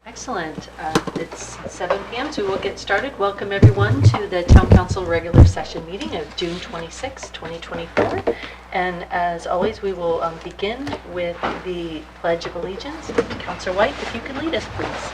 Excellent. It's 7 p.m., so we'll get started. Welcome everyone to the Town Council regular session meeting of June 26, 2024. And as always, we will begin with the Pledge of Allegiance. Councilor White, if you can lead us, please.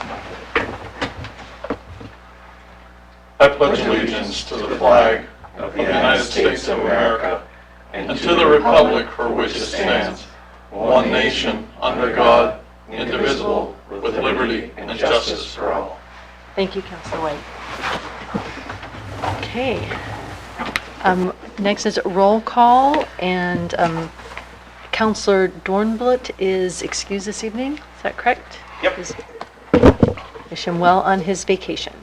I pledge allegiance to the flag of the United States of America and to the republic for which it stands, one nation, under God, indivisible, with liberty and justice for all. Thank you, Councilor White. Okay. Next is roll call, and Councilor Dornbluth is excused this evening. Is that correct? Yep. Wish him well on his vacation.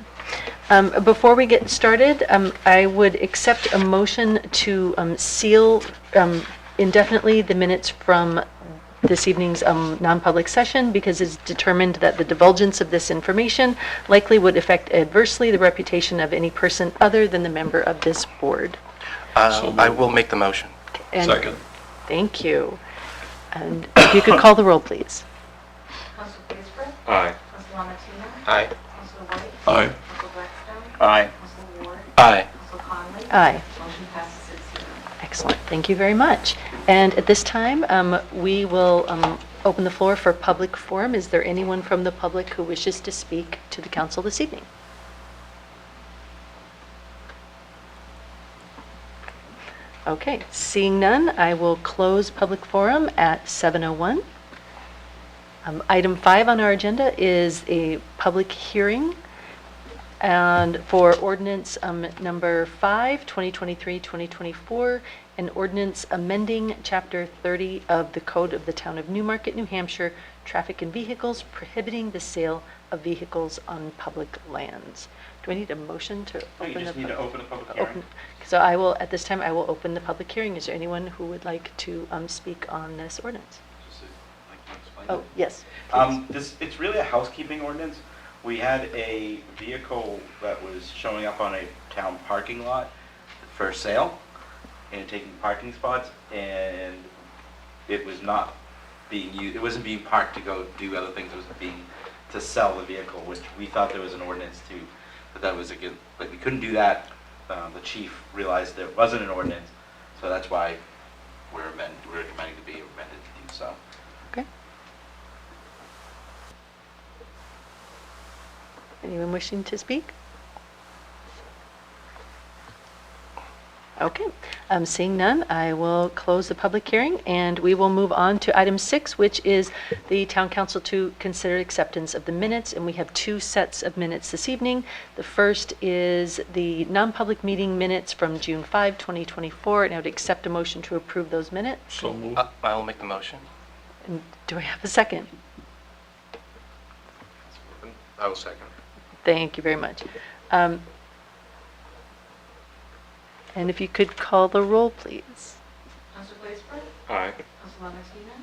Before we get started, I would accept a motion to seal indefinitely the minutes from this evening's non-public session, because it's determined that the divulgence of this information likely would affect adversely the reputation of any person other than the member of this board. I will make the motion. And Second. thank you. And if you could call the roll, please. Council Kingsbury? Aye. Council Lamatino? Aye. Council White? Aye. Council Blackstone? Aye. Council Ward? Aye. Council Conley? Aye. Motion passes 6-0. Excellent. Thank you very much. And at this time, we will open the floor for public forum. Is there anyone from the public who wishes to speak to the council this evening? Okay, seeing none, I will close public forum at 7:01. Item 5 on our agenda is a public hearing and for ordinance number 5, 2023-2024, an ordinance amending Chapter 30 of the Code of the Town of Newmarket, New Hampshire, Traffic and Vehicles, prohibiting the sale of vehicles on public lands. Do I need a motion to open You just need to open a public hearing. So I will, at this time, I will open the public hearing. Is there anyone who would like to speak on this ordinance? Oh, yes. please. It's really a housekeeping ordinance. We had a vehicle that was showing up on a town parking lot for sale and taking parking spots, and it was not being used. It wasn't being parked to go do other things. It was being to sell the vehicle, which we thought there was an ordinance to, but that was but we couldn't do that. The chief realized there wasn't an ordinance, so that's why we're recommending to be amended to do so. Okay. Anyone wishing to speak? Okay, seeing none, I will close the public hearing, and we will move on to item 6, which is the Town Council to consider acceptance of the minutes, and we have 2 sets of minutes this evening. The first is the non-public meeting minutes from June 5, 2024, and I would accept a motion to approve those minutes. So moved. I will make the motion. And do I have a second? I will second. Thank you very much. And if you could call the roll, please. Council Kingsbury? Aye. Council Lamatino?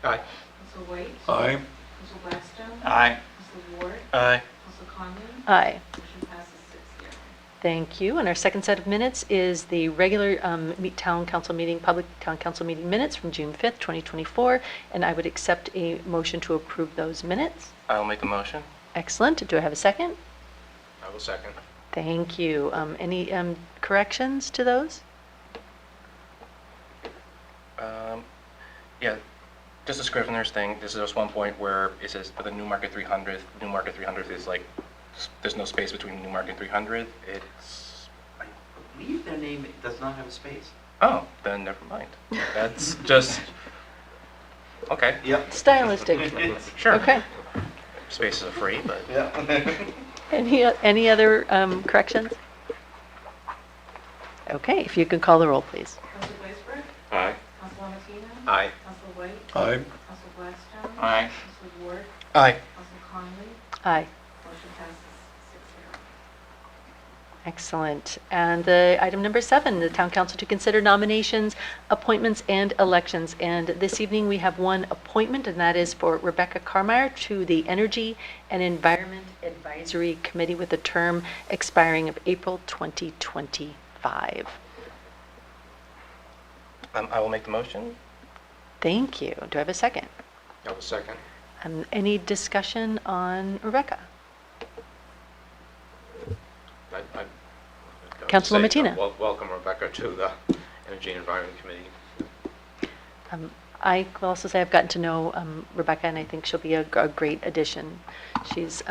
Aye. Council White? Aye. Council Blackstone? Aye. Council Ward? Aye. Council Conley? Aye. Motion passes 6-0. Thank you. And our second set of minutes is the regular public town council meeting minutes from June 5th, 2024. And I would accept a motion to approve those minutes. I will make the motion. Excellent. Do I have a second? I will second. Thank you. Any corrections to those? Yeah, just a Scrivener's thing. This is just one point where it says for the Newmarket 300th, Newmarket 300th is like, there's no space between Newmarket and 300. It's, I believe their name does not have a space. oh, then never mind. That's just, okay, Yep. Stylistic. sure. Okay. Spaces are free, but Yeah. Any other corrections? Okay, if you could call the roll, please. Council Kingsbury? Aye. Council Lamatino? Aye. Council White? Aye. Council Blackstone? Aye. Council Ward? aye. Council Conley? Aye. Motion passes 6-0. Excellent. And the item number 7, the Town Council to consider nominations, appointments, and elections. And this evening we have one appointment, and that is for Rebecca Carmeyer to the Energy and Environment Advisory Committee with a term expiring of April 2025. I will make the motion. Thank you. Do I have a second? I will second. Any discussion on Rebecca? Councilor Mattina. Welcome Rebecca to the Energy and Environment Committee. I will also say I've gotten to know Rebecca, and I think she'll be a great addition. She's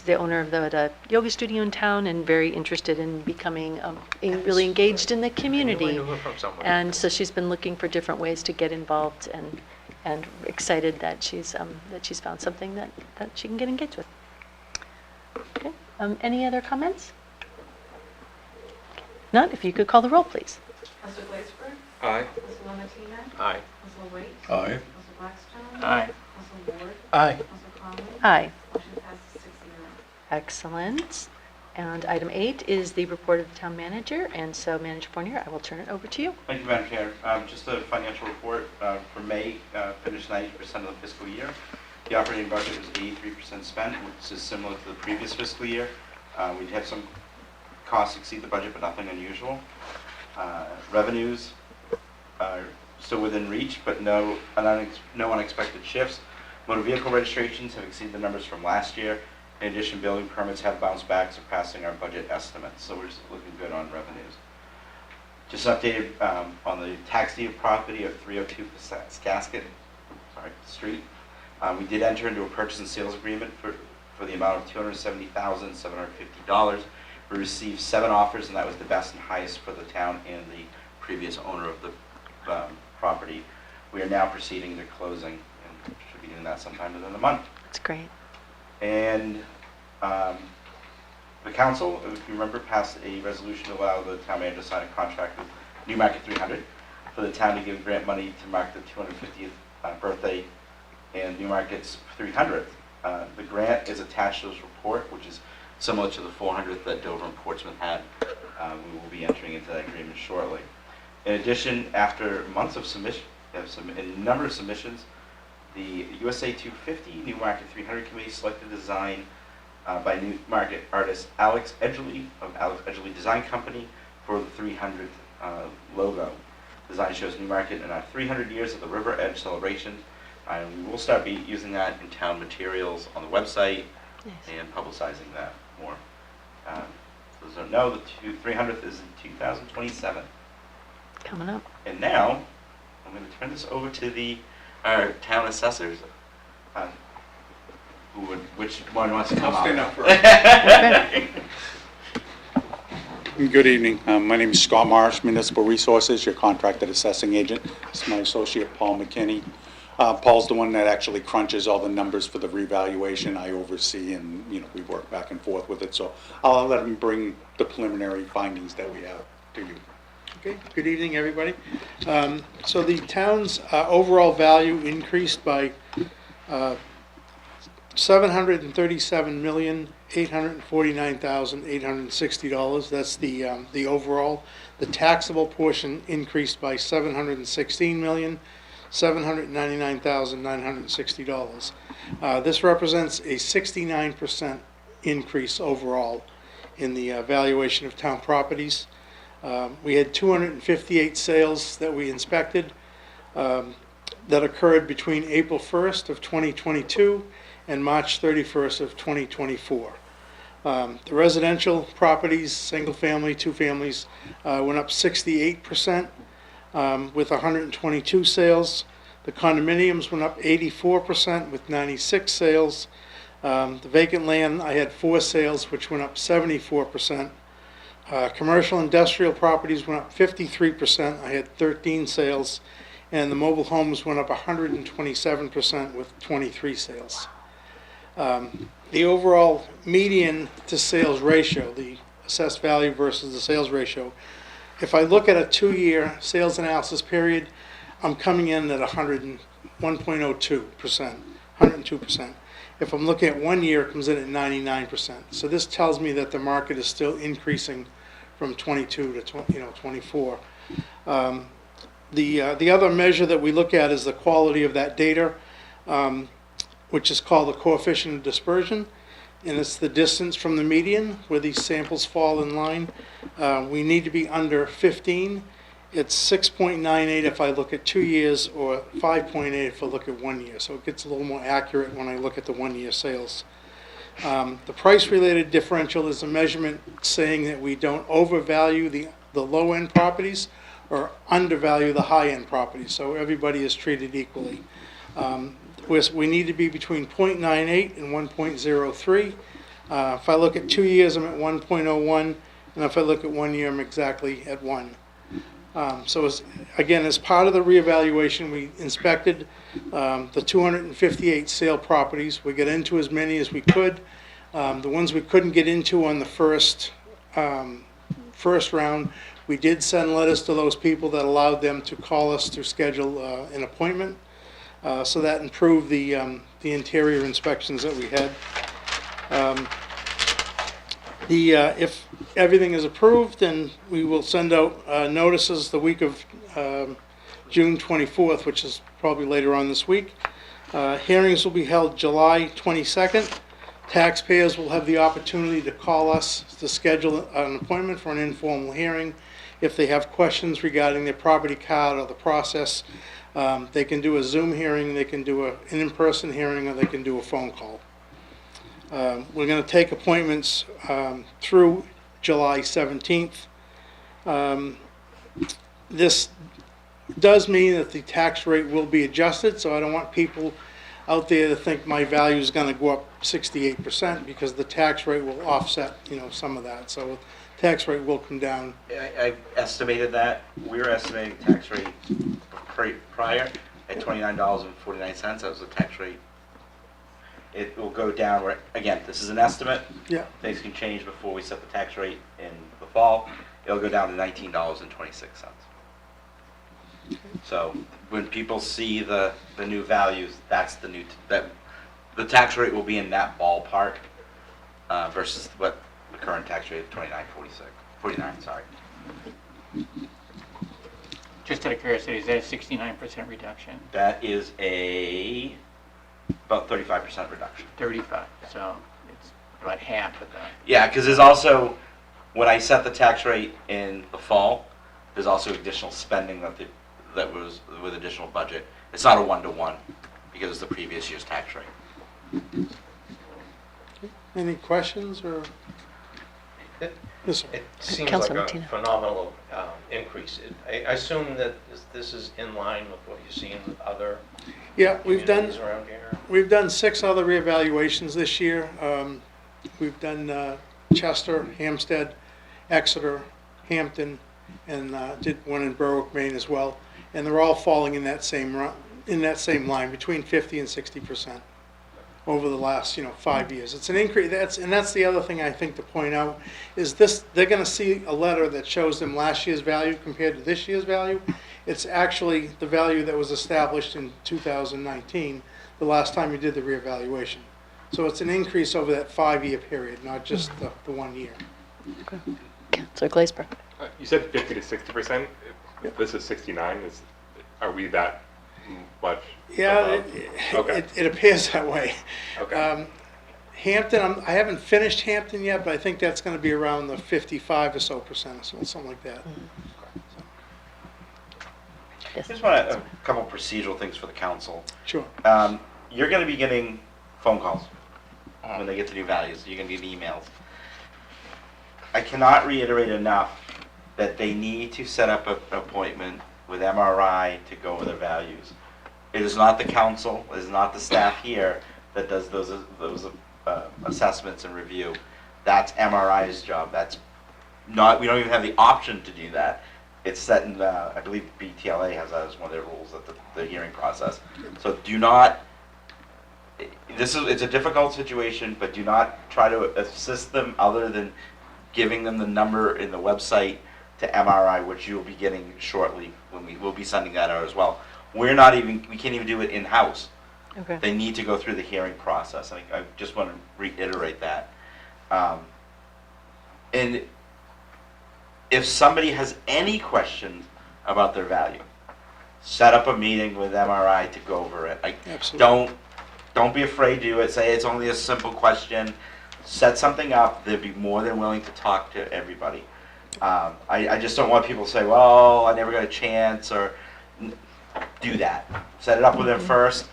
the owner of the yoga studio in town and very interested in becoming really engaged in the community. I knew her from somewhere. And so she's been looking for different ways to get involved, and excited that she's found something that she can get engaged with. Okay. Any other comments? Not, if you could call the roll, please. Councilor Blaisberg. Aye. Councilor Mattina. Aye. Councilor Waite. Aye. Councilor Blackstone. Aye. Councilor Ward. Aye. Councilor Conley. Aye. Motion passes 6-0. Excellent. And item 8 is the report of the town manager, and so Manager Fournier, I will turn it over to you. Thank you, Madam Chair. Just a financial report for May, finished 90% of the fiscal year. The operating budget was 83% spent, which is similar to the previous fiscal year. We had some costs exceed the budget, but nothing unusual. Revenues are still within reach, but no unexpected shifts. Motor vehicle registrations have exceeded the numbers from last year. In addition, building permits have bounced back, surpassing our budget estimates, so we're just looking good on revenues. Just updated on the tax deed property of 302 Street. We did enter into a purchase and sales agreement for the amount of $270,750. We received 7 offers, and that was the best and highest for the town and the previous owner of the property. We are now proceeding to closing, and should be doing that sometime within the month. That's great. And the council, if you remember, passed a resolution to allow the town manager to sign a contract with Newmarket 300 for the town to give grant money to mark the 250th birthday and Newmarket's 300th. The grant is attached to this report, which is similar to the 400th that Dover and Portsmouth had. We will be entering into that agreement shortly. In addition, after months of submission, a number of submissions, the USA 250 Newmarket 300 Committee selected a design by Newmarket artist Alex Edgley of Alex Edgley Design Company for the 300th logo. The design shows Newmarket in our 300 years of the River Edge celebration. And we will start using that in town materials on the website. Nice. And publicizing that more. For those who don't know, the 300th is in 2027. Coming up. And now, I'm going to turn this over to our town assessors. Which one wants to come I'll stand up? up first. Good evening. My name is Scott Marsh, Municipal Resources, your contracted assessing agent. This is my associate, Paul McKinney. Paul's the one that actually crunches all the numbers for the revaluation. I oversee, and we work back and forth with it. So I'll let him bring the preliminary findings that we have to you. Okay, good evening, everybody. So the town's overall value increased by $737,849,860. That's the overall. The taxable portion increased by $716,799,960. This represents a 69% increase overall in the valuation of town properties. We had 258 sales that we inspected that occurred between April 1st of 2022 and March 31st of 2024. The residential properties, single family, two families, went up 68% with 122 sales. The condominiums went up 84% with 96 sales. The vacant land, I had 4 sales, which went up 74%. Commercial industrial properties went up 53%. I had 13 sales. And the mobile homes went up 127% with 23 sales. The overall median to sales ratio, the assessed value versus the sales ratio, if I look at a 2-year sales analysis period, I'm coming in at 101.02%, 102%. If I'm looking at 1 year, it comes in at 99%. So this tells me that the market is still increasing from 22 to 24. The other measure that we look at is the quality of that data, which is called the coefficient of dispersion, and it's the distance from the median where these samples fall in line. We need to be under 15, It's 6.98 if I look at 2 years, or 5.8 if I look at 1 year. So it gets a little more accurate when I look at the 1-year sales. The price-related differential is a measurement saying that we don't overvalue the low-end properties or undervalue the high-end properties, so everybody is treated equally. We need to be between 0.98 and 1.03. If I look at 2 years, I'm at 1.01, and if I look at 1 year, I'm exactly at 1. So again, as part of the reevaluation, we inspected the 258 sale properties. We got into as many as we could. The ones we couldn't get into on the first round, we did send letters to those people that allowed them to call us to schedule an appointment. So that improved the interior inspections that we had. If everything is approved, then we will send out notices the week of June 24th, which is probably later on this week. Hearings will be held July 22nd. Taxpayers will have the opportunity to call us to schedule an appointment for an informal hearing. If they have questions regarding their property card or the process, they can do a Zoom hearing, they can do an in-person hearing, or they can do a phone call. We're going to take appointments through July 17th. This does mean that the tax rate will be adjusted, so I don't want people out there to think my value is going to go up 68%, because the tax rate will offset, some of that. So tax rate will come down. I've estimated that. We were estimating tax rate prior at $29.49. That was the tax rate. It will go down, where, again, this is an estimate. Yeah. Things can change before we set the tax rate in the fall. It'll go down to $19.26. So when people see the new values, that's the new, the tax rate will be in that ballpark versus what the current tax rate of 49, sorry. Just out of curiosity, is that a 69% reduction? That is about 35% reduction. 35, so it's about half of the... Yeah, because there's also, when I set the tax rate in the fall, there's also additional spending that was with additional budget. It's not a 1-to-1 because it's the previous year's tax rate. Any questions or? Yes, sir. It seems Councilor like a Martina. phenomenal increase. I assume that this is in line with what you've seen with other Yeah, we've communities around here? We've done 6 other reevaluations this year. We've done Chester, Hampstead, Exeter, Hampton, and did one in Berwick, Maine as well. And they're all falling in that same line, between 50 and 60% over the last 5 years. It's an increase. That's the other thing I think to point out is this: they're going to see a letter that shows them last year's value compared to this year's value. It's actually the value that was established in 2019, the last time you did the reevaluation. So it's an increase over that 5-year period, not just the 1 year. Councilor Glazebrook. You said 50 to 60%. If this is 69, are we that much? Yeah, above? Okay. it appears that way. Okay. Hampton, I haven't finished Hampton yet, but I think that's going to be around the 55 or so percent, so something like that. Yes. Just want a couple procedural things for the council. Sure. You're going to be getting phone calls when they get the new values. You're going to get emails. I cannot reiterate enough that they need to set up an appointment with MRI to go over their values. It is not the council, it is not the staff here that does those assessments and review. That's MRI's job. That's not, we don't even have the option to do that. It's set in, I believe BTLA has that as one of their rules at the hearing process. So do not, it's a difficult situation, but do not try to assist them other than giving them the number in the website to MRI, which you'll be getting shortly when we will be sending that out as well. We can't even do it in-house. Okay. They need to go through the hearing process. I just want to reiterate that. And if somebody has any questions about their value, set up a meeting with MRI to go over it. Absolutely. Don't be afraid to do it. Say it's only a simple question. Set something up. They'd be more than willing to talk to everybody. I just don't want people to say, well, I never got a chance, or do that. Set it up with them first.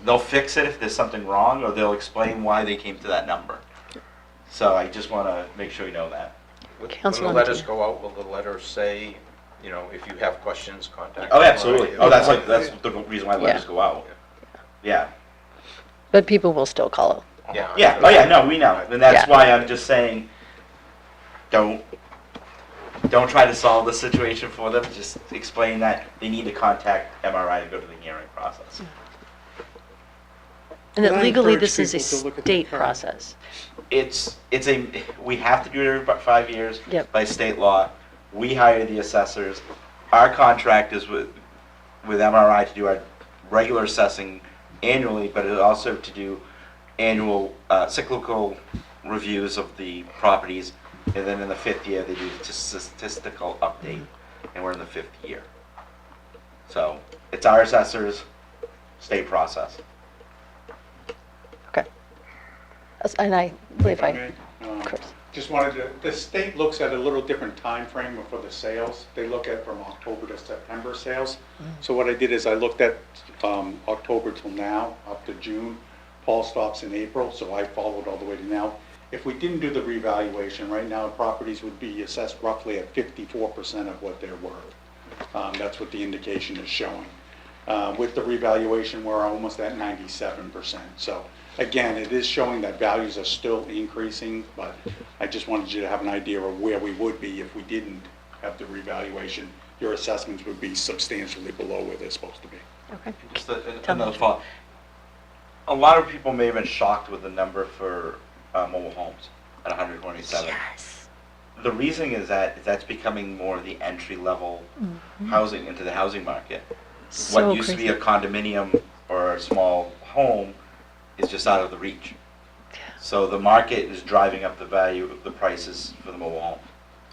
They'll fix it if there's something wrong, or they'll explain why they came to that number. So I just want to make sure you know that. When the Councilor letters Martina. go out, will the letter say, you know, if you have questions, contact? Oh, us? absolutely. Oh, that's the reason why letters Yeah. go out. Yeah. But people will still call. Yeah. Yeah. Oh, yeah. No, we know, and that's Yeah. why I'm just saying, don't try to solve the situation for them. Just explain that they need to contact MRI to go to the hearing process. And that And I legally, encourage this is a people to look at the state current- process. We have to do it every 5 years Yep. by state law. We hire the assessors. Our contract is with MRI to do our regular assessing annually, but it also to do annual cyclical reviews of the properties, and then in the 5th year they do the statistical update, and we're in the 5th year. So it's our assessors, state process. Okay. And I believe Chris. Just wanted to, the state looks at a little different time frame for the sales. They look at from October to September sales. So what I did is I looked at October till now, up to June. Paul stops in April, so I followed all the way to now. If we didn't do the revaluation, right now properties would be assessed roughly at 54% of what they're worth. That's what the indication is showing. With the revaluation, we're almost at 97%. So again, it is showing that values are still increasing, but I just wanted you to have an idea of where we would be if we didn't have the revaluation. Your assessments would be substantially below where they're supposed to be. Okay. Just Tell another me. thought. A lot of people may have been shocked with the number for mobile homes at 127. Yes. The reason is that that's becoming more of the entry level housing into the housing market. So What used to be a condominium or a small home is just out of the reach. So the market is driving up the value of the prices for the mobile home.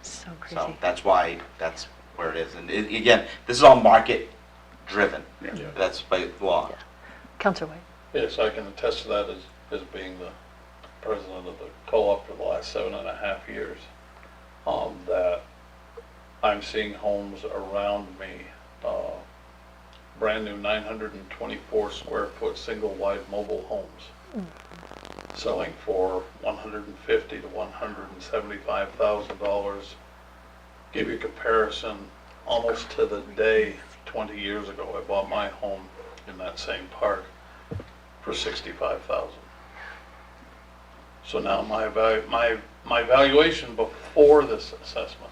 So crazy. So that's why, that's where it is. And again, this is all market driven. Yeah. That's by law. Councilor White. Yes, I can attest to that as being the president of the co-op for the last 7.5 years. That I'm seeing homes around me, brand new 924 square foot single wide mobile homes, selling for $150,000 to $175,000. Give you a comparison, almost to the day 20 years ago, I bought my home in that same park for $65,000. So now my valuation before this assessment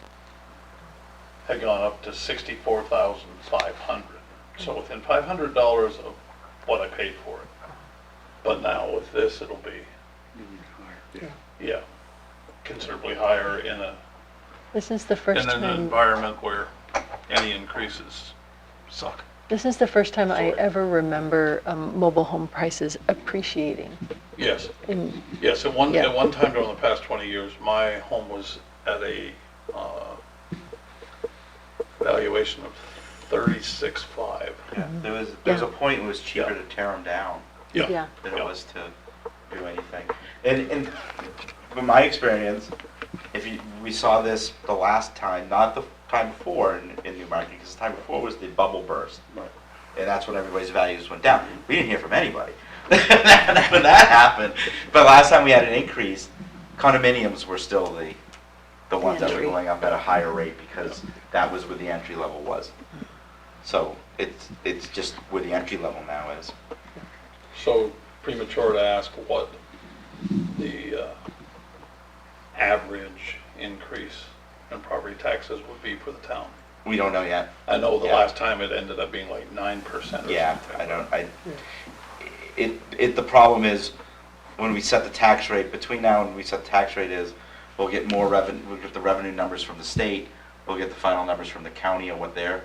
had gone up to $64,500. So within $500 of what I paid for it. But now with this, it'll be, yeah, considerably higher in This is the first an time. environment where any increases suck. This is the first time I Sorry. ever remember mobile home prices appreciating. Yes, In, yes. At Yeah. one time during the past 20 years, my home was at a valuation of 36.5. Yeah. There was Yeah. a point it was cheaper Yeah. to tear them down yeah. than it was to do anything. And from my experience, we saw this the last time, not the time before in Newmarket, because the time before was the bubble burst. Right. And that's when everybody's values went down. We didn't hear from anybody when that happened. But last time we had an increase, condominiums were still the ones that were Entry. going up at a higher rate because that was where the entry level was. So it's just where the entry level now is. So premature to ask what the average increase in property taxes would be for the town. We don't know yet. I know the Yeah. last time it ended up being like 9% or Yeah, something. the problem is when we set the tax rate, between now and we set the tax rate is, we'll get more revenue, we'll get the revenue numbers from the state, we'll get the final numbers from the county on what their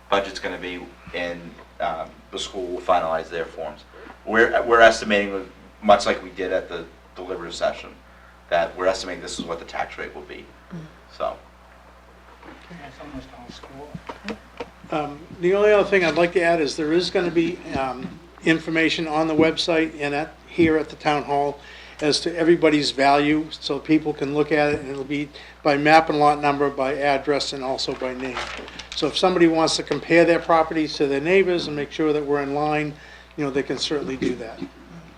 budget's gonna be, and the school will finalize their forms. We're estimating, much like we did at the deliberative session, that we're estimating this is what the tax rate will be, so. That's almost all school. The only other thing I'd like to add is there is going to be information on the website and here at the town hall as to everybody's value, so people can look at it, and it'll be by map and lot number, by address, and also by name. So if somebody wants to compare their properties to their neighbors and make sure that we're in line, they can certainly do that.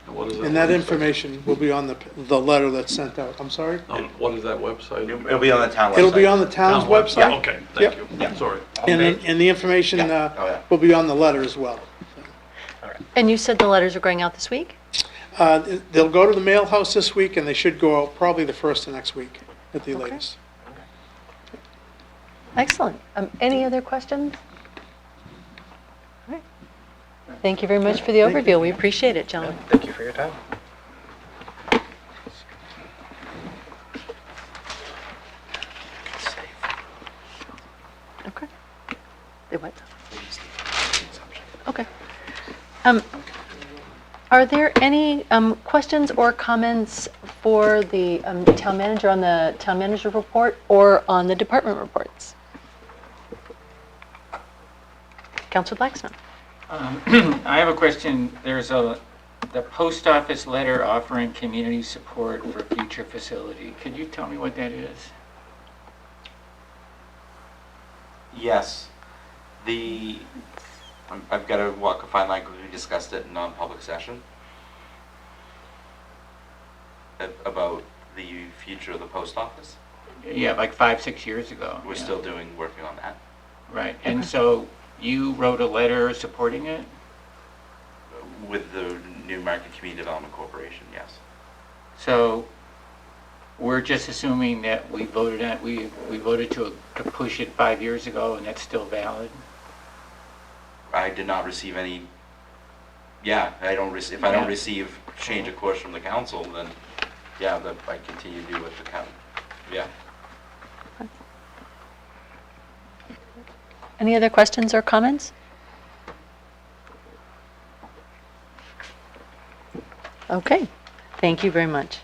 What is And that information will be on the letter that's sent out. I'm sorry? What is that website? It'll be on the town website. It'll be on the town's website. Okay, Yep. thank you. Yeah. Sorry. And the information Yeah. Oh, yeah. will be on the letter as well. And you said the letters are going out this week? They'll go to the mail house this week, and they should go out probably the first of next week at the Okay. latest. Excellent. Any other questions? All right. Thank you very much for the overview. We appreciate it, gentlemen. Thank you for your time. Okay. They what? Okay. Are there any questions or comments for the town manager on the town manager report or on the department reports? Councilor Blacksman. I have a question. There's the post office letter offering community support for future facility. Could you tell me what that is? Yes. I've got to walk a fine line because we discussed it in non-public session about the future of the post office. Yeah, like 5-6 years ago. We're yeah. still working on that. Right, and so you wrote a letter supporting it? With the Newmarket Community Development Corporation, yes. So we're just assuming that we voted to push it 5 years ago, and that's still valid? I did not receive any, if I don't receive change of course from the council, then, I continue to do what the county, Any other questions or comments? Okay, thank you very much.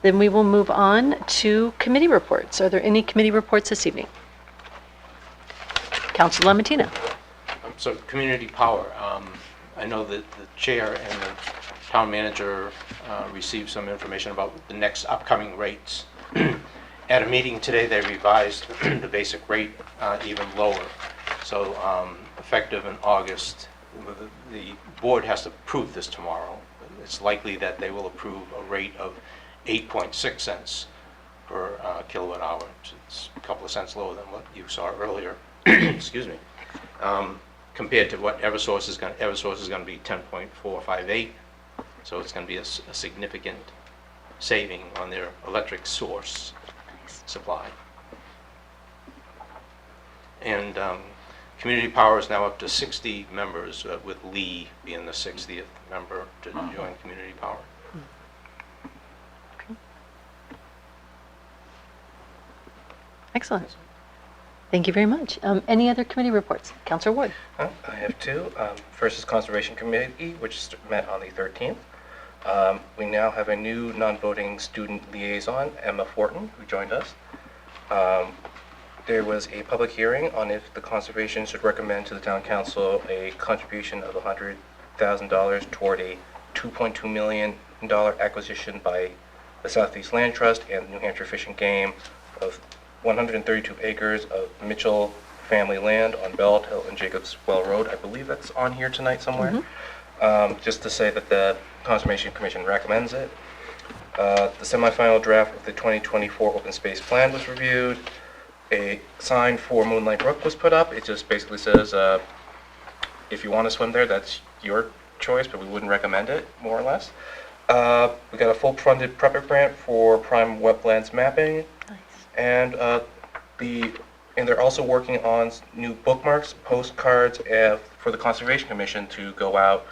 Then we will move on to committee reports. Are there any committee reports this evening? Councilor Lamatina. So community power, I know that the chair and the town manager received some information about the next upcoming rates. At a meeting today, they revised the basic rate even lower. So effective in August, the board has to approve this tomorrow. It's likely that they will approve a rate of 8.6 cents per kilowatt hour. It's a couple of cents lower than what you saw earlier. Excuse me. Compared to what Eversource is going to be 10.458. So it's going to be a significant saving on their electric source supply. And community power is now up to 60 members, with Lee being the 60th member to join community power. Excellent. Thank you very much. Any other committee reports? Councilor Ward. I have two. First is Conservation Committee, which met on the 13th. We now have a new non-voting student liaison, Emma Fortin, who joined us. There was a public hearing on if the Conservation should recommend to the Town Council a contribution of $100,000 toward a $2.2 million acquisition by the Southeast Land Trust and New Hampshire Fish and Game of 132 acres of Mitchell family land on Belt Hill and Jacobs Well Road. I believe that's on here tonight somewhere. Just to say that the Conservation Commission recommends it. The semifinal draft of the 2024 open space plan was reviewed. A sign for Moonlight Brook was put up. It just basically says, if you want to swim there, that's your choice, but we wouldn't recommend it, more or less. We got a full funded prepper grant for prime wetlands mapping. Nice. And they're also working on new bookmarks, postcards for the Conservation Commission to go out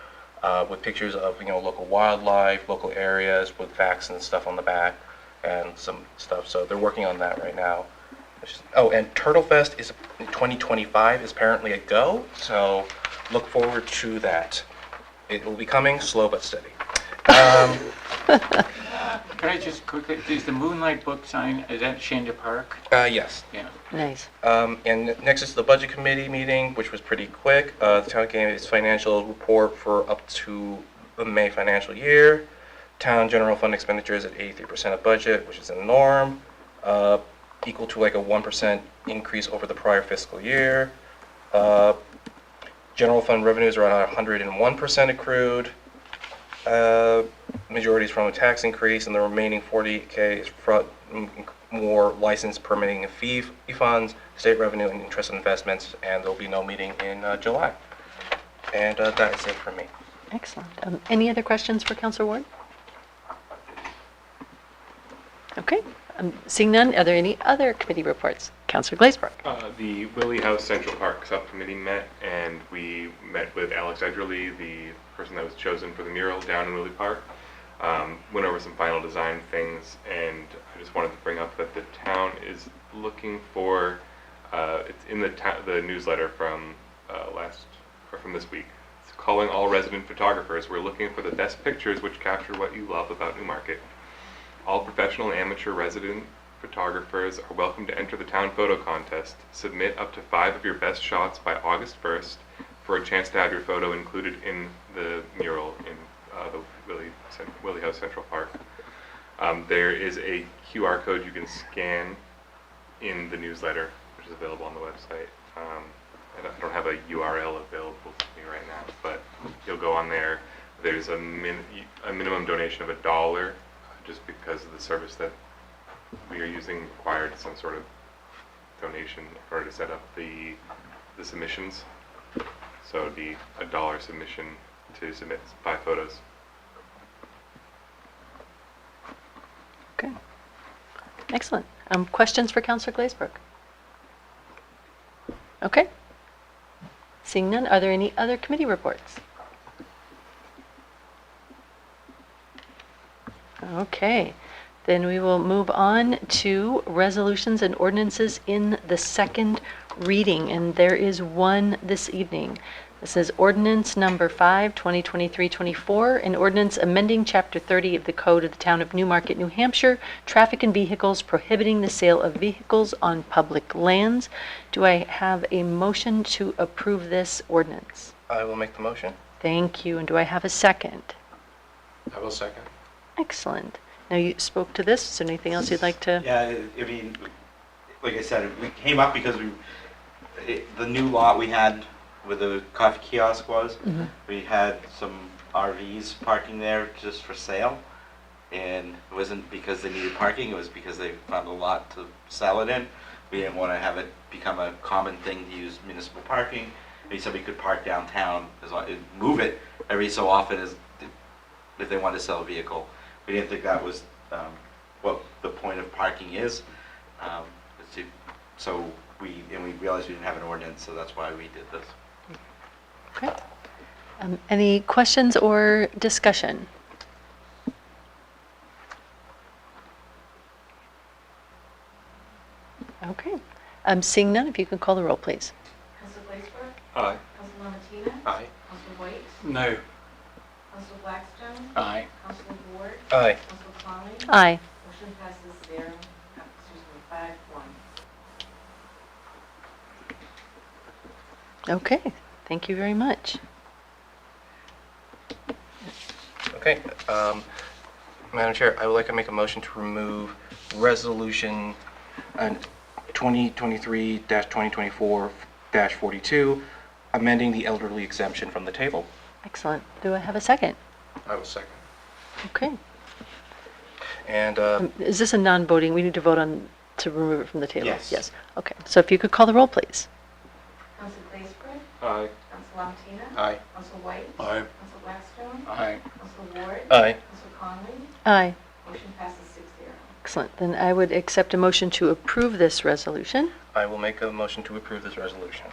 with pictures of local wildlife, local areas with facts and stuff on the back and some stuff. So they're working on that right now. And Turtle Fest is 2025 is apparently a go. So look forward to that. It will be coming slow but steady. Can I just quickly, is the Moonlight Book sign, is that Shanda Park? Yes. Yeah. Nice. And next is the Budget Committee meeting, which was pretty quick. The town gave its financial report for up to the May financial year. Town general fund expenditures at 83% of budget, which is a norm, equal to like a 1% increase over the prior fiscal year. General fund revenues are at 101% accrued. Majority is from a tax increase, and the remaining 40K is from more license, permitting, and fee funds, state revenue, and interest on investments, and there'll be no meeting in July. And that is it for me. Excellent. Any other questions for Councillor Ward? Okay. Seeing none, are there any other committee reports? Councillor Glazebrook. The Willie House Central Park Subcommittee met, and we met with Alex Edgerly, the person that was chosen for the mural down in Willie Park. Went over some final design things, and I just wanted to bring up that the town is looking for, it's in the newsletter from from this week. It's calling all resident photographers. We're looking for the best pictures which capture what you love about Newmarket. All professional and amateur resident photographers are welcome to enter the town photo contest. Submit up to 5 of your best shots by August 1st for a chance to have your photo included in the mural in the Willie House Central Park. There is a QR code you can scan in the newsletter, which is available on the website. And I don't have a URL available to me right now, but you'll go on there. There's a minimum donation of $1, just because of the service that we are using required some sort of donation in order to set up the submissions. So it'd be $1 submission to submit 5 photos. Okay. Excellent. Questions for Councillor Glazebrook? Okay. Seeing none, are there any other committee reports? Okay. Then we will move on to resolutions and ordinances in the second reading, and there is one this evening. This is ordinance number 5, 2023-24, an ordinance amending Chapter 30 of the Code of the Town of Newmarket, New Hampshire, traffic and vehicles, prohibiting the sale of vehicles on public lands. Do I have a motion to approve this ordinance? I will make the motion. Thank you. And do I have a second? I will second. Excellent. Now, you spoke to this. Is there anything else you'd like to? Yeah, I mean, like I said, we came up because the new lot we had where the coffee kiosk was, we had some RVs parking there just for sale. And it wasn't because they needed parking, it was because they found a lot to sell it in. We didn't want to have it become a common thing to use municipal parking. We said we could park downtown, move it every so often as if they wanted to sell a vehicle. We didn't think that was what the point of parking is. So we realized we didn't have an ordinance, so that's why we did this. Okay. Any questions or discussion? Okay. Seeing none, if you can call the roll, please. Councillor Glazebrook? Aye. Councillor Lamatina? Aye. Councillor White? No. Councillor Blackstone? Aye. Councillor Ward? Aye. Councillor Conley? Aye. Motion passes 5-1. Okay. Thank you very much. Okay. Madam Chair, I would like to make a motion to remove resolution 2023-2024-42, amending the elderly exemption from the table. Excellent. Do I have a second? I will second. Okay. And Is this a non-voting? We need to vote on to remove it from the table? Yes. Yes. Okay. So if you could call the roll, please. Councillor Glazebrook? Aye. Councillor Lamatina? Aye. Councillor White? Aye. Councillor Blackstone? Aye. Councillor Ward? aye. Councillor Conley? Aye. Motion passes 6-0. Excellent. Then I would accept a motion to approve this resolution. I will make a motion to approve this resolution.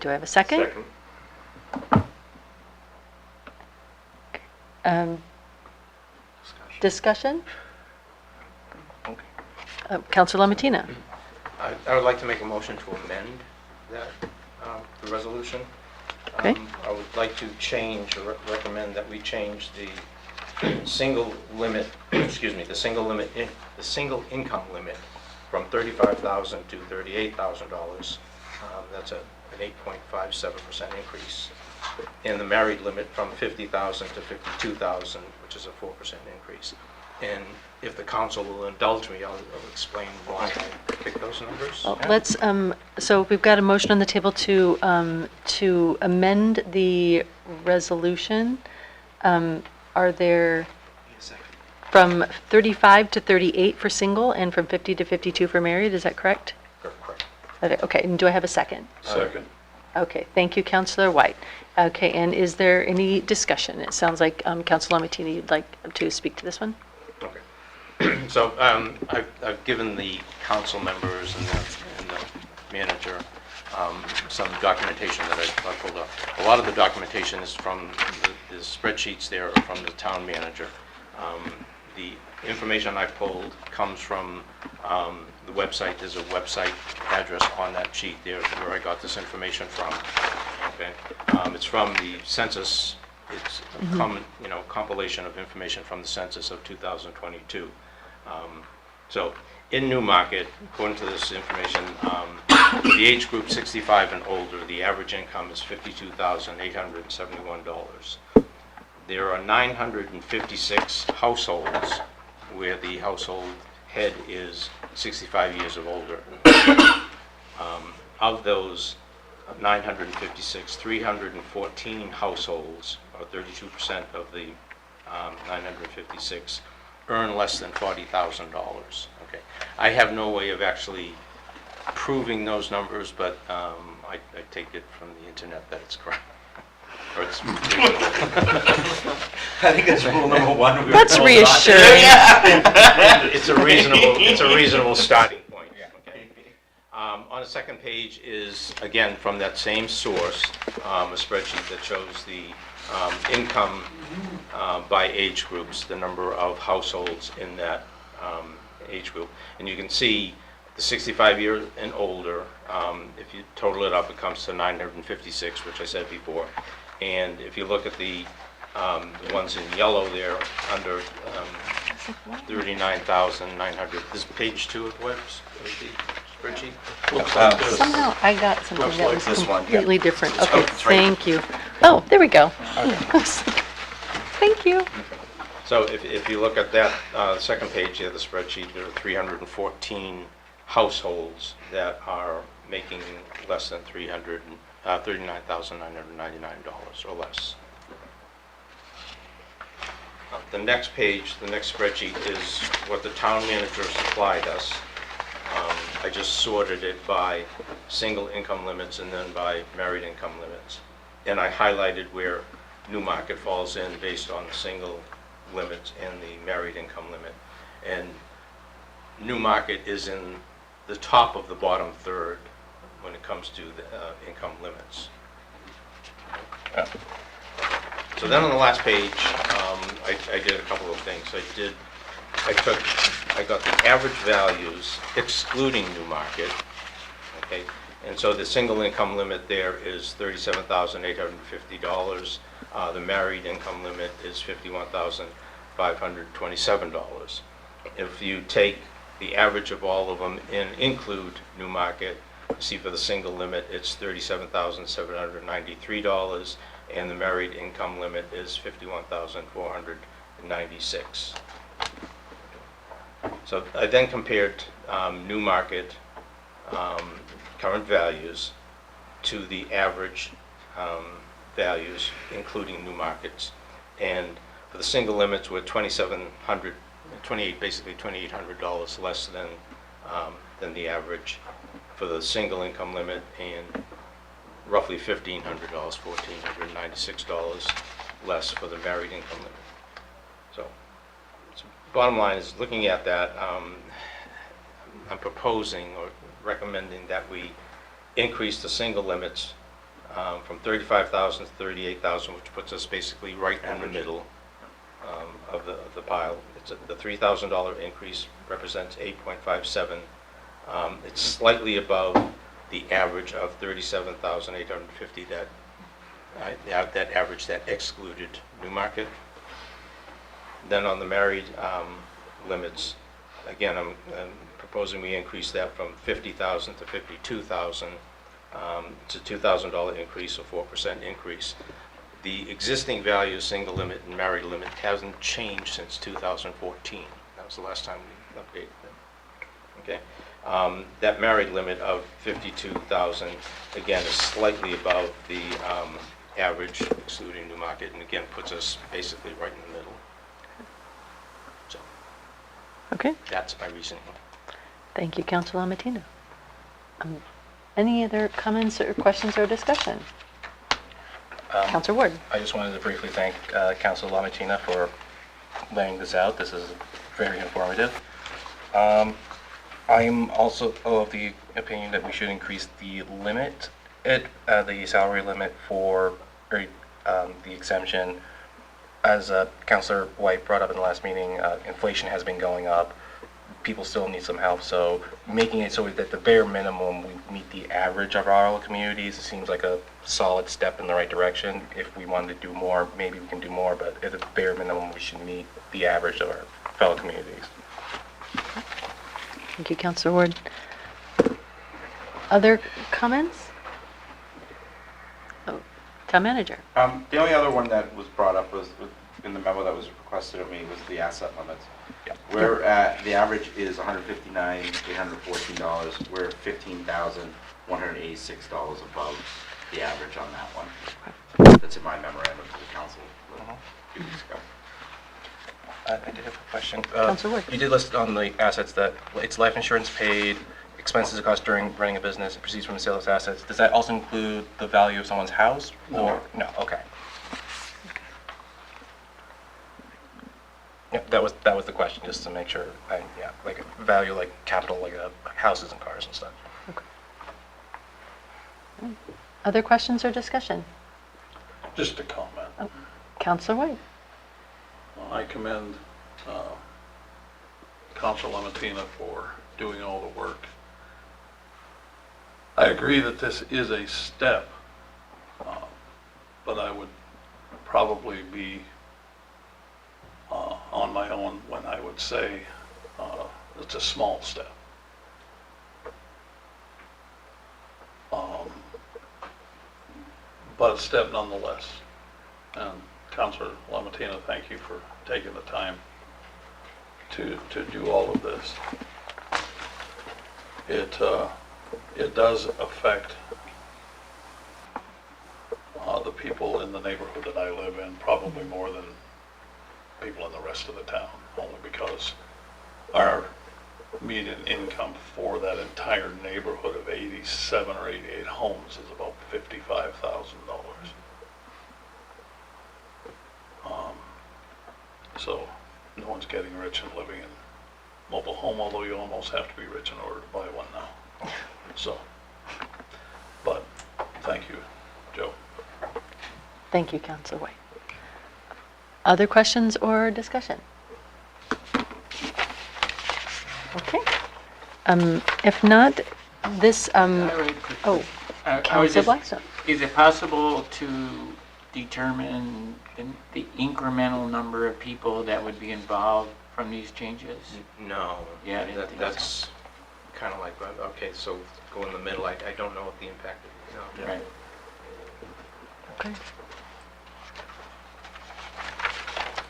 Do I have a second? Discussion? Okay. Councillor Lamatina? I would like to make a motion to amend that, the resolution. Okay. I would like to change, or recommend that we change the single limit, excuse me, the single income limit from $35,000 to $38,000. That's an 8.57% increase and the married limit from 50,000 to 52,000, which is a 4% increase. And if the council will indulge me, I'll explain why I picked those numbers. Well, let's, so we've got a motion on the table to amend the resolution. Are there from 35 to 38 for single and from 50 to 52 for married, is that correct? Correct. Okay, and do I have a second? Second. Okay, thank you, Councillor White. Okay, and is there any discussion? It sounds like Councillor Lamatini, you'd like to speak to this one? Okay. So I've given the council members and the manager some documentation that I pulled up. A lot of the documentation is from the spreadsheets there are from the town manager. The information I pulled comes from the website. There's a website address on that sheet there where I got this information from. Okay, it's from the census. It's a compilation of information from the census of 2022. So in Newmarket, according to this information, for the age group 65 and older, the average income is $52,871. There are 956 households where the household head is 65 years or older. Of those 956, 314 households, or 32% of the 956, earn less than $40,000. Okay, I have no way of actually proving those numbers, but I take it from the internet that it's correct. Or it's I think that's rule number one. We were That's told not to. reassuring. it's a reasonable starting point. Okay. On the second page is, again, from that same source, a spreadsheet that shows the income by age groups, the number of households in that age group. And you can see the 65 years and older, if you total it up, it comes to 956, which I said before. And if you look at the ones in yellow there, under 39,900, this is page 2 of the spreadsheet. Looks like this. Somehow I got something Looks that like was this one, yeah. completely different. Oh, Okay, it's right. thank you. Oh, there we go. Thank you. So if you look at that second page of the spreadsheet, there are 314 households that are making less than $39,999 or less. The next page, the next spreadsheet, is what the town manager supplied us. I just sorted it by single income limits and then by married income limits. And I highlighted where Newmarket falls in based on the single limits and the married income limit. And Newmarket is in the top of the bottom third when it comes to the income limits. So then on the last page, I did a couple of things. I got the average values excluding Newmarket, okay? And so the single income limit there is $37,850. The married income limit is $51,527. If you take the average of all of them and include Newmarket, see for the single limit, it's $37,793, and the married income limit is $51,496. So I then compared Newmarket current values to the average values, including Newmarket's, and for the single limits were basically $2,800 less than the average for the single income limit, and roughly $1,500, $1,496 less for the married income limit. So bottom line is, looking at that, I'm proposing or recommending that we increase the single limits from 35,000 to 38,000, which puts us basically right in the middle of the pile. The $3,000 increase represents 8.57. It's slightly above the average of 37,850 that average that excluded Newmarket. Then on the married limits, again, I'm proposing we increase that from 50,000 to 52,000. It's a $2,000 increase, a 4% increase. The existing value, single limit and married limit, hasn't changed since 2014. That was the last time we updated them. Okay? That married limit of 52,000, again, is slightly above the average, excluding Newmarket, and again, puts us basically right in the middle. So, Okay, that's my reasoning. thank you, Councilor Amatino. Any other comments or questions or discussion? Councilor Ward. I just wanted to briefly thank Council Lamatina for laying this out. This is very informative. I'm also of the opinion that we should increase the limit, the salary limit for the exemption. As Councilor White brought up in the last meeting, inflation has been going up. People still need some help, so making it so that the bare minimum we meet the average of our communities seems like a solid step in the right direction. If we wanted to do more, maybe we can do more, but at the bare minimum, we should meet the average of our fellow communities. Thank you, Councilor Ward. Other comments? Oh, Town Manager. The only other one that was brought up was in the memo that was requested of me was the asset limits. Yeah. We're at, the average is $159,814. We're $15,186 above the average on that one. That's in my memorandum to the council a few weeks ago. I did have a question. Councilor Ward. You did list on the assets that it's life insurance paid, expenses and costs during running a business, and proceeds from the sale of assets. Does that also include the value of someone's house? Or no? Okay. Yeah, that was the question, just to make sure. Like value, like capital, like houses and cars and stuff. Okay. Other questions or discussion? Just a comment. Oh, Councilor White. I commend Council Lamatina for doing all the work. I agree that this is a step, but I would probably be on my own when I would say it's a small step. But a step nonetheless. And Councilor Lamatina, thank you for taking the time to do all of this. It does affect the people in the neighborhood that I live in probably more than people in the rest of the town, only because our median income for that entire neighborhood of 87 or 88 homes is about $55,000. So no one's getting rich and living in mobile home, although you almost have to be rich in order to buy one now. So, but thank you, Joe. Thank you, Councilor White. Other questions or discussion? Okay. If not, this, oh, I was Councilor just- Blackstone. Is it possible to determine the incremental number of people that would be involved from these changes? No. Yeah, I didn't think That's kind of like, okay, so go in the middle. I don't know what the impact is. No. Right. Okay.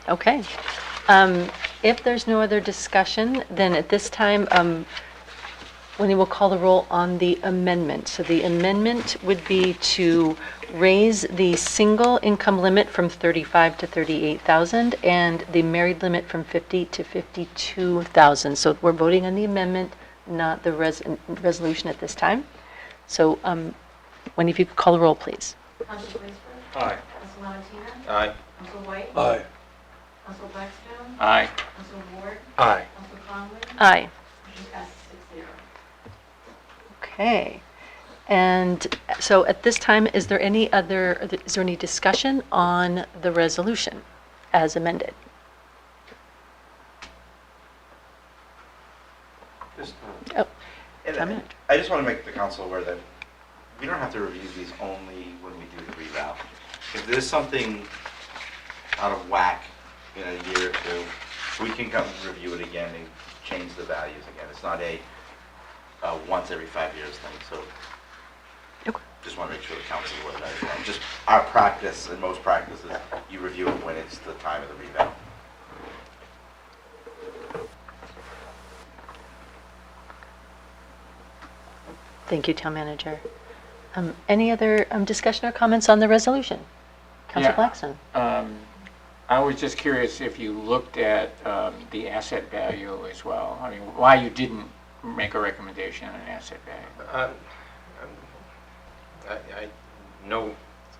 Okay. If there's no other discussion, then at this time, Wendy will call the roll on the amendment. So the amendment would be to raise the single income limit from 35 to 38,000 and the married limit from 50 to 52,000. So we're voting on the amendment, not the resolution at this time. So Wendy, if you could call the roll, please. Council Blaisberg. Aye. Council Lamatina. Aye. Council White. Aye. Council Blackstone. Aye. Council Ward. Aye. Council Conley. Aye. Motion passes 6-0. Okay. And so at this time, is there any discussion on the resolution as amended? Oh, And Town Manager. I just want to make the council aware that we don't have to review these only when we do the revow. If there's something out of whack in a year or two, we can come and review it again and change the values again. It's not a once every 5 years thing, so Okay. just want to make sure the council is aware of that as well. Just our practice, and most practices, you review it when it's the time of the revale. Thank you, Town Manager. Any other discussion or comments on the resolution? Councilor Yeah. Blackstone? I was just curious if you looked at the asset value as well. I mean, why you didn't make a recommendation on asset value? No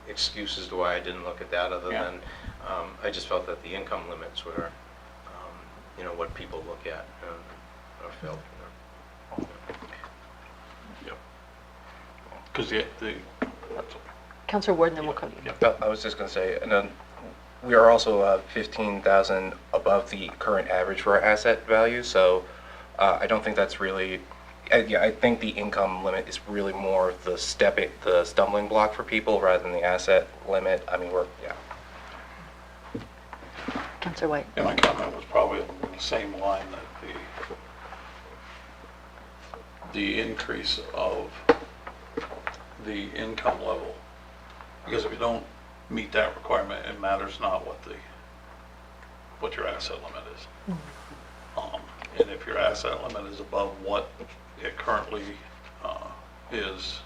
excuse as to why I didn't look at that, other Yeah. than I just felt that the income limits were, what people look at or felt. Because Councilor Ward, then we'll come to you. Well, I was just going to say, and then we are also 15,000 above the current average for our asset value, so I don't think that's really, I think the income limit is really more the stumbling block for people rather than the asset limit. I mean, Councilor White? Yeah, my comment was probably along the same line, that the increase of the income level, because if you don't meet that requirement, it matters not what your asset limit is. And if your asset limit is above what it currently is,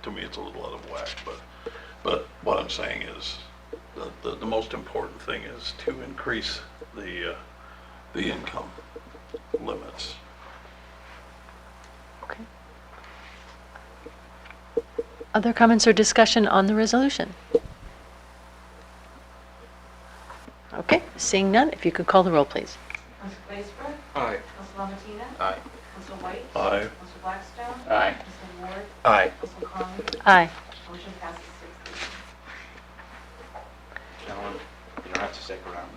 to me, it's a little out of whack. But what I'm saying is, the most important thing is to increase the income limits. Okay. Other comments or discussion on the resolution? Okay, seeing none, if you could call the roll, please. Council Blaisberg? Aye. Council Lamatina? Aye. Council White? Aye. Council Blackstone? Aye. Council Ward? Aye. Council Con? Aye. Motion passes 6-0. Gentlemen, you don't have to stick around.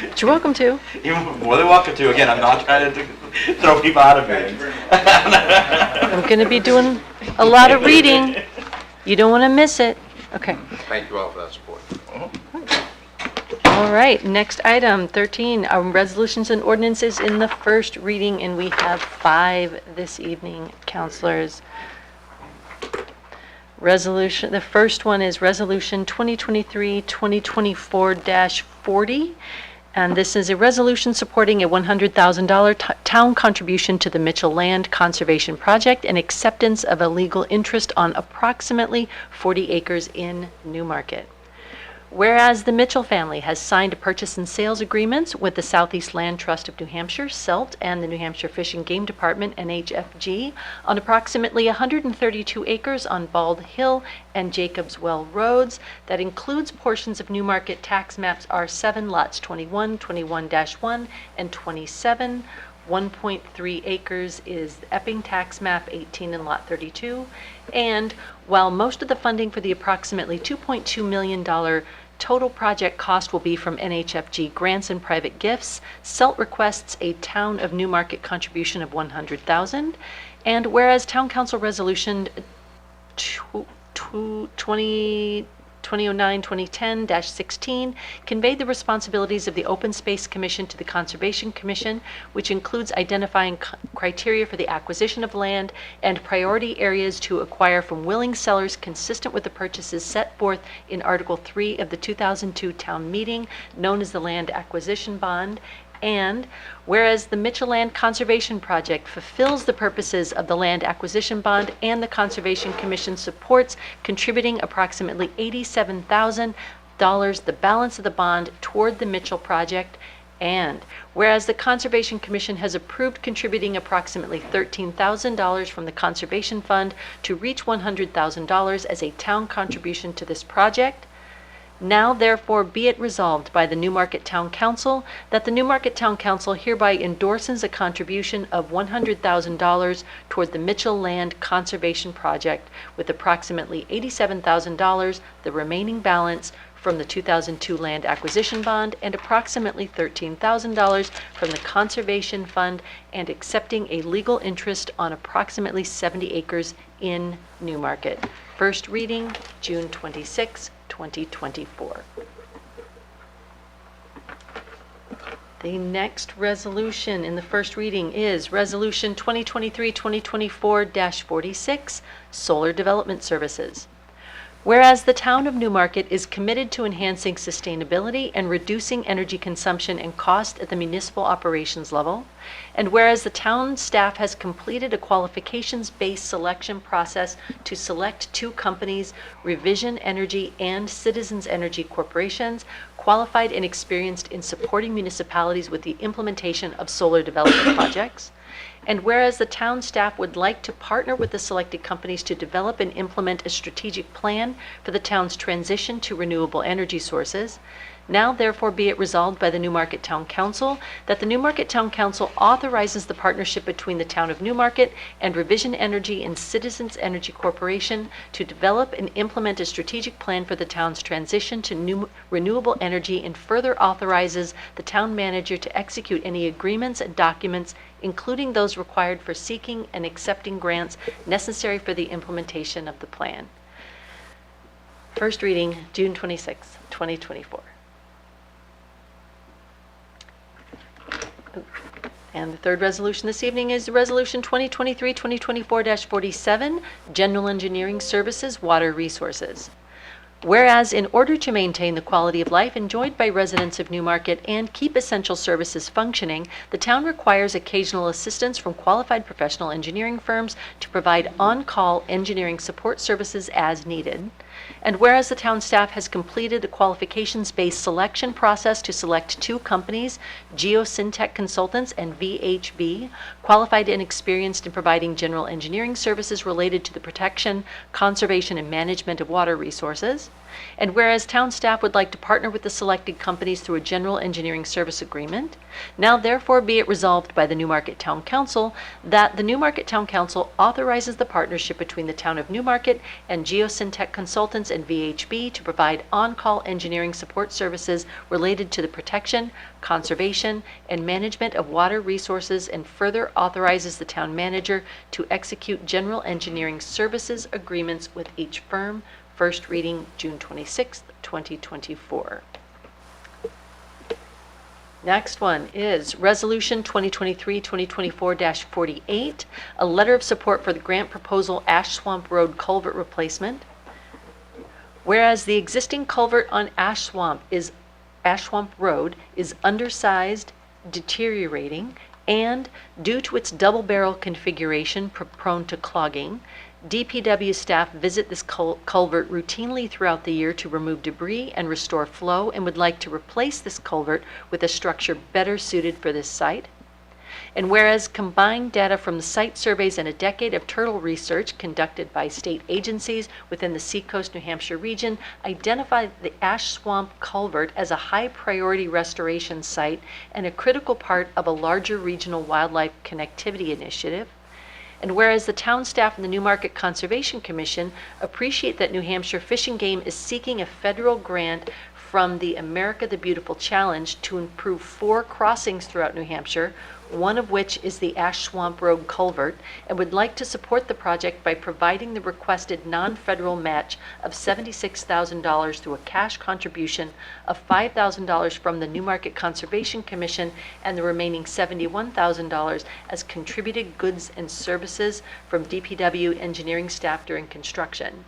But you're welcome to. You're more than welcome to. Again, I'm not trying to throw people out of meetings. I'm going to be doing a lot of reading. You don't want to miss it. Okay. Thank you all for that support. All right, next item, 13, resolutions and ordinances in the first reading, and we have 5 this evening, councilors. The first one is Resolution 2023-2024-40, and this is a resolution supporting a $100,000 town contribution to the Mitchell Land Conservation Project and acceptance of a legal interest on approximately 40 acres in Newmarket. Whereas the Mitchell family has signed purchase and sales agreements with the Southeast Land Trust of New Hampshire, SELT, and the New Hampshire Fish and Game Department, NHFG, on approximately 132 acres on Bald Hill and Jacobs Well Roads. That includes portions of Newmarket tax maps R7, lots 21, 21-1, and 27. 1.3 acres is Epping tax map 18 and lot 32. And while most of the funding for the approximately $2.2 million total project cost will be from NHFG grants and private gifts, SELT requests a Town of Newmarket contribution of $100,000. And whereas Town Council Resolution 2009-2010-16 conveyed the responsibilities of the Open Space Commission to the Conservation Commission, which includes identifying criteria for the acquisition of land and priority areas to acquire from willing sellers consistent with the purchases set forth in Article 3 of the 2002 town meeting, known as the Land Acquisition Bond. And whereas the Mitchell Land Conservation Project fulfills the purposes of the Land Acquisition Bond and the Conservation Commission supports contributing approximately $87,000, the balance of the bond, toward the Mitchell project. And whereas the Conservation Commission has approved contributing approximately $13,000 from the Conservation Fund to reach $100,000 as a town contribution to this project. Now therefore be it resolved by the Newmarket Town Council that the Newmarket Town Council hereby endorses a contribution of $100,000 toward the Mitchell Land Conservation Project, with approximately $87,000, the remaining balance, from the 2002 Land Acquisition Bond and approximately $13,000 from the Conservation Fund, and accepting a legal interest on approximately 70 acres in Newmarket. First reading, June 26, 2024. The next resolution in the first reading is Resolution 2023-2024-46, Solar Development Services. Whereas the town of Newmarket is committed to enhancing sustainability and reducing energy consumption and cost at the municipal operations level, and whereas the town staff has completed a qualifications-based selection process to select 2 companies, Revision Energy and Citizens Energy Corporations, qualified and experienced in supporting municipalities with the implementation of solar development projects. And whereas the town staff would like to partner with the selected companies to develop and implement a strategic plan for the town's transition to renewable energy sources, now therefore be it resolved by the Newmarket Town Council that the Newmarket Town Council authorizes the partnership between the town of Newmarket and Revision Energy and Citizens Energy Corporation to develop and implement a strategic plan for the town's transition to renewable energy, and further authorizes the town manager to execute any agreements and documents, including those required for seeking and accepting grants necessary for the implementation of the plan. First reading, June 26, 2024. And the third resolution this evening is Resolution 2023-2024-47, General Engineering Services, Water Resources. Whereas in order to maintain the quality of life enjoyed by residents of Newmarket and keep essential services functioning, the town requires occasional assistance from qualified professional engineering firms to provide on-call engineering support services as needed. And whereas the town staff has completed a qualifications-based selection process to select 2 companies, Geosyntec Consultants and VHB, qualified and experienced in providing general engineering services related to the protection, conservation, and management of water resources. And whereas town staff would like to partner with the selected companies through a general engineering service agreement, now therefore be it resolved by the Newmarket Town Council that the Newmarket Town Council authorizes the partnership between the town of Newmarket and Geosyntec Consultants and VHB to provide on-call engineering support services related to the protection, conservation, and management of water resources, and further authorizes the town manager to execute general engineering services agreements with each firm. First reading, June 26, 2024. Next one is Resolution 2023-2024-48, a letter of support for the grant proposal Ash Swamp Road culvert replacement. Whereas the existing culvert on Ash Swamp Road is undersized, deteriorating, and due to its double barrel configuration prone to clogging, DPW staff visit this culvert routinely throughout the year to remove debris and restore flow, and would like to replace this culvert with a structure better suited for this site. And whereas combined data from the site surveys and a decade of turtle research conducted by state agencies within the Seacoast, New Hampshire region identify the Ash Swamp culvert as a high priority restoration site and a critical part of a larger regional wildlife connectivity initiative. And whereas the town staff and the Newmarket Conservation Commission appreciate that New Hampshire Fish and Game is seeking a federal grant from the America the Beautiful Challenge to improve 4 crossings throughout New Hampshire, one of which is the Ash Swamp Road culvert, and would like to support the project by providing the requested non-federal match of $76,000 through a cash contribution of $5,000 from the Newmarket Conservation Commission and the remaining $71,000 as contributed goods and services from DPW engineering staff during construction.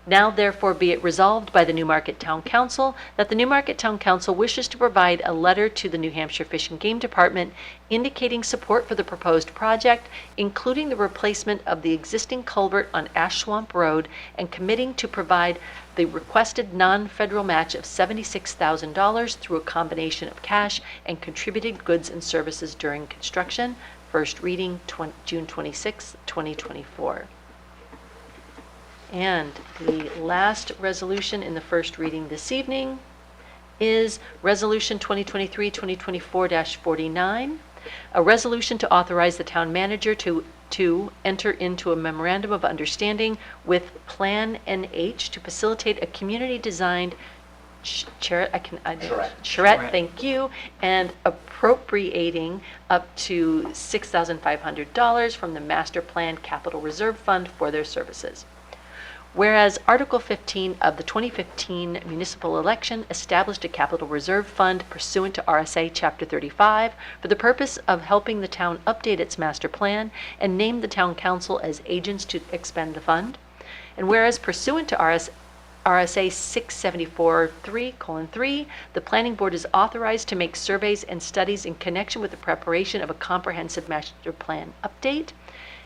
Now therefore be it resolved by the Newmarket Town Council that the Newmarket Town Council wishes to provide a letter to the New Hampshire Fish and Game Department indicating support for the proposed project, including the replacement of the existing culvert on Ash Swamp Road, and committing to provide the requested non-federal match of $76,000 through a combination of cash and contributed goods and services during construction. First reading, June 26, 2024. And the last resolution in the first reading this evening is Resolution 2023-2024-49, a resolution to authorize the town manager to enter into a memorandum of understanding with Plan NH to facilitate a community-designed charrette, thank you, and appropriating up to $6,500 from the Master Plan Capital Reserve Fund for their services. Whereas Article 15 of the 2015 municipal election established a capital reserve fund pursuant to RSA Chapter 35 for the purpose of helping the town update its master plan and named the town council as agents to expend the fund. And whereas pursuant to RSA 674(3)(3), the planning board is authorized to make surveys and studies in connection with the preparation of a comprehensive master plan update.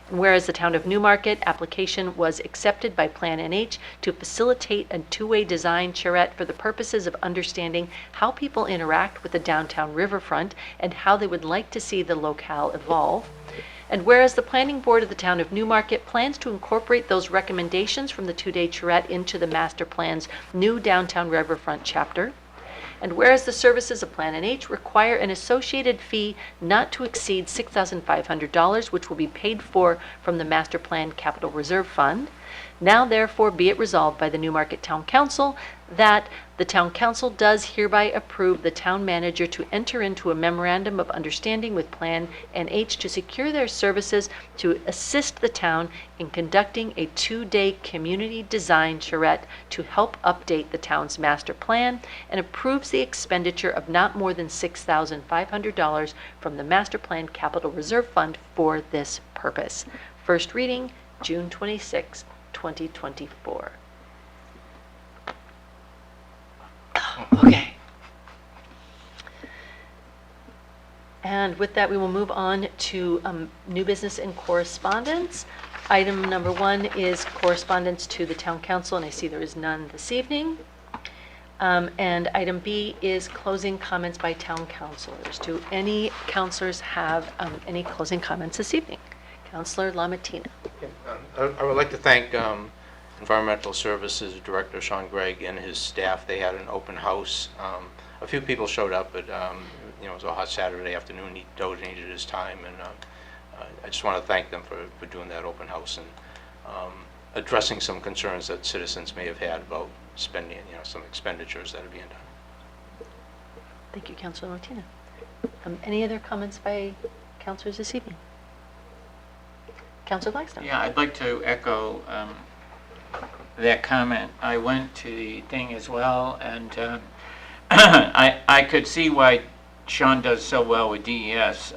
And whereas the town of Newmarket application was accepted by Plan NH to facilitate a two-way design charrette for the purposes of understanding how people interact with the downtown riverfront and how they would like to see the locale evolve. And whereas the planning board of the town of Newmarket plans to incorporate those recommendations from the two-day charrette into the master plan's new downtown riverfront chapter. And whereas the services of Plan NH require an associated fee not to exceed $6,500, which will be paid for from the Master Plan Capital Reserve Fund. Now therefore be it resolved by the Newmarket Town Council that the Town Council does hereby approve the town manager to enter into a memorandum of understanding with Plan NH to secure their services to assist the town in conducting a two-day community design charrette to help update the town's master plan, and approves the expenditure of not more than $6,500 from the Master Plan Capital Reserve Fund for this purpose. First reading, June 26, 2024. Okay. And with that, we will move on to new business and correspondence. Item number 1 is correspondence to the town council, and I see there is none this evening. And item B is closing comments by town councilors. Do any councilors have any closing comments this evening? Councilor LaMattina. I would like to thank Environmental Services Director Sean Gregg and his staff. They had an open house. A few people showed up, but it was a hot Saturday afternoon. He donated his time, and I just want to thank them for doing that open house and addressing some concerns that citizens may have had about spending, some expenditures that are being done. Thank you, Councilor LaMattina. Any other comments by councilors this evening? Councilor Blackstone. Yeah, I'd like to echo that comment. I went to the thing as well, and I could see why Sean does so well with DES.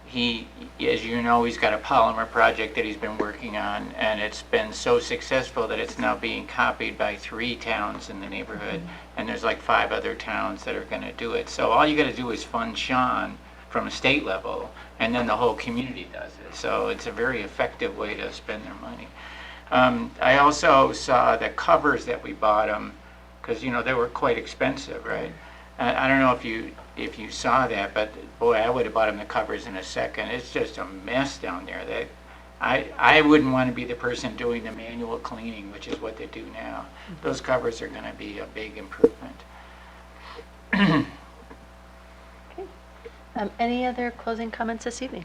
He, as you know, he's got a polymer project that he's been working on, and it's been so successful that it's now being copied by 3 towns in the neighborhood, and there's like 5 other towns that are going to do it. So all you got to do is fund Sean from a state level, and then the whole community does it. So it's a very effective way to spend their money. I also saw the covers that we bought them, because they were quite expensive, right? I don't know if you saw that, but boy, I would have bought them the covers in a second. It's just a mess down there. That I wouldn't want to be the person doing the manual cleaning, which is what they do now. Those covers are going to be a big improvement. Okay. Any other closing comments this evening?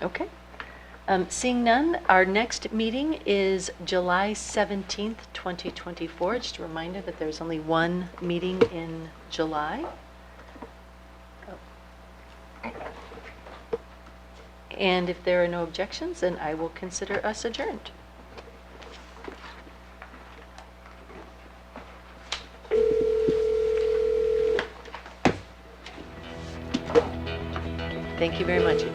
Okay. Seeing none, our next meeting is July 17th, 2024. Just a reminder that there's only one meeting in July. And if there are no objections, then I will consider us adjourned. Thank you very much.